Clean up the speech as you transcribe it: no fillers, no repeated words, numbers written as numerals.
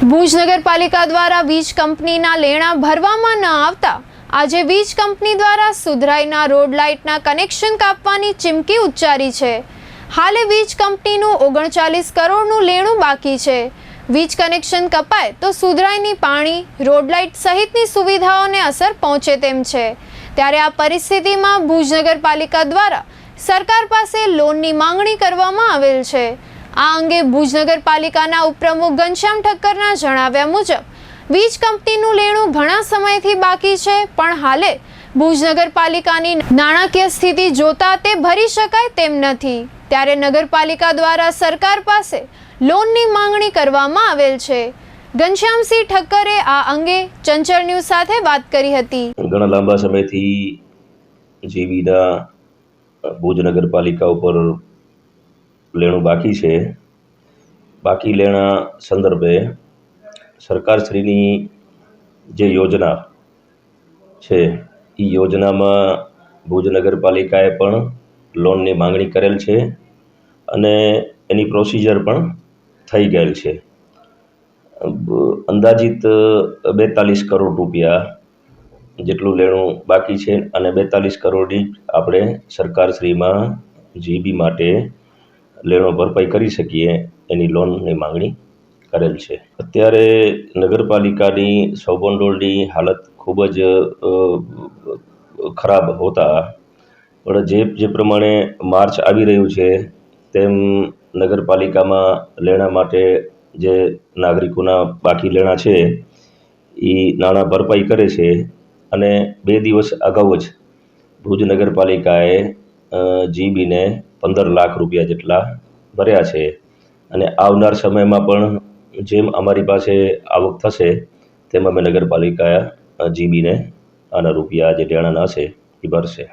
ભુજ નગરપાલિકા દ્વારા વીજ કંપનીના લેણા ભરવામાં ન આવતા આજે વીજ કંપની દ્વારા સુધરાઈના રોડ લાઇટના કનેક્શન કાપવાની ચીમકી ઉચ્ચારી છે। હાલે વીજ કંપનીનું 39 કરોડનું લેણું બાકી છે। વીજ કનેક્શન કપાય તો સુધરાઈની પાણી, રોડ લાઇટ સહિતની સુવિધાઓને અસર પહોંચે તેમ છે। ત્યારે આ પરિસ્થિતિમાં ભુજ નગરપાલિકા દ્વારા સરકાર પાસે લોનની માંગણી કરવામાં આવેલ છે। આ અંગે ભુજ નગરપાલિકાના ઉપપ્રમુખ ઘનશ્યામ ઠક્કરના જણાવ્યા મુજબ વીજ કંપનીનું લેણું ઘણા સમયથી બાકી છે, પણ હાલે ભુજ નગરપાલિકાની નાણાકીય સ્થિતિ જોતા તે ભરી શકાય તેમ નથી। ત્યારે નગરપાલિકા દ્વારા સરકાર પાસે લોનની માંગણી કરવામાં આવેલ છે। ઘનશ્યામસિંહ ઠક્કરે આ અંગે ચંચળ ન્યૂઝ સાથે વાત કરી હતી। ઘણા લાંબા સમયથી જીબીના ભુજ નગરપાલિકા ઉપર લેણું બાકી છે। બાકી લેણા સંદર્ભે સરકારશ્રીની જે યોજના છે એ યોજનામાં ભુજ નગરપાલિકાએ પણ લોનની માંગણી કરેલ છે અને એની પ્રોસિજર પણ થઈ ગયેલ છે। અંદાજિત 42 કરોડ રૂપિયા જેટલું લેણું બાકી છે અને 42 કરોડની આપણે સરકારશ્રીમાં જીબી માટે લેણો ભરપાઈ કરી શકીએ એની લોનની માંગણી કરેલ છે। અત્યારે નગરપાલિકાની સૌબંડોળની હાલત ખૂબ જ ખરાબ હોતા પણ જે પ્રમાણે માર્ચ આવી રહ્યું છે તેમ નગરપાલિકામાં લેણા માટે જે નાગરિકોના બાકી લેણા છે એ નાણાં ભરપાઈ કરે છે અને 2 દિવસ અગાઉ જ ભુજ નગરપાલિકાએ જીબીને 15 લાખ રૂપિયા જેટલા ભર્યા છે અને આવનાર સમયમાં પણ જેમ અમારી પાસે આવક થશે તેમ અમે નગરપાલિકા જીબીને આના રૂપિયા જે લેણાના હશે એ ભરશે।